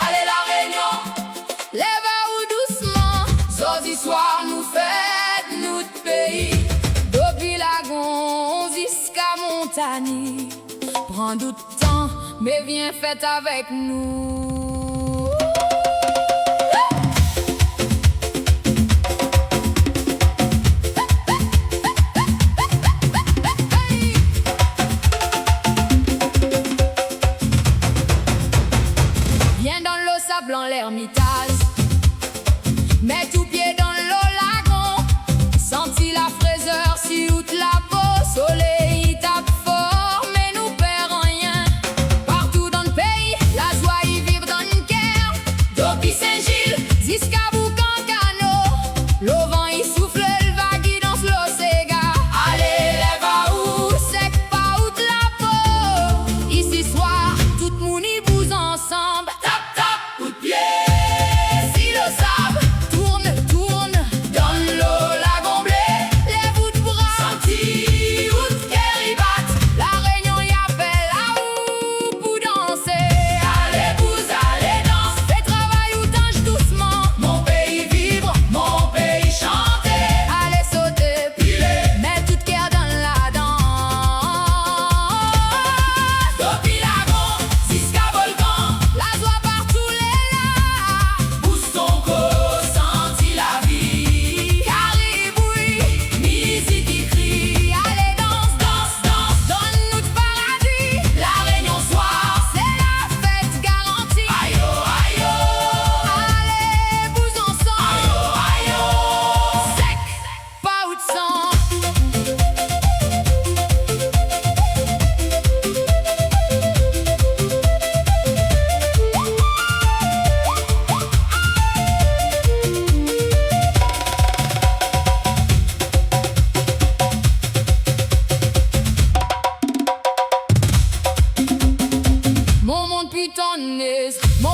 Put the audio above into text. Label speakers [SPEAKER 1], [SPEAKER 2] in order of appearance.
[SPEAKER 1] Allez la Réunion, lève-vous doucement. Ces histoires nous fêtent notre pays. Depuis Lagon jusqu'à Montagny. Prends du temps, mais viens fête avec nous. Viens dans l'eau sablant l'Ermitage, mets tout pied dans l'eau lagon. Senti la fraiseur si out la peau, soleil tape fort, mais nous perd rien. Partout dans le pays, la joie y vibre dans le cœur. Depuis Saint-Gilles jusqu'à Boucancano, le vent y souffle, le vague y danse l'Océga. Allez, lève à où, sec pas out la peau. Ici soir, tout le monde y bouse ensemble. Coup de pied, si le sable tourne, tourne dans l'eau lagon blé, lève-vous de bras, senti ou de cœur y bat. La Réunion y appelle à où pour danser. Allez bouse, allez danse, fais travail ou tange doucement. Mon pays vibre, mon pays chanter. Allez sauter, piler, mets tout cœur dans la danse. Depuis Lagon jusqu'à Volcan, la joie partout les là. Pousse ton corps, senti la vie. Caribouille, musique qui crie. Allez danse, danse, danse, donne-nous de paradis. La Réunion soir, c'est la fête garantie. Aïe oh, aïe oh. Allez, bouse ensemble. Aïe oh, aïe oh. Sec, pas ou de sang. Mon monde pitonnaise, mon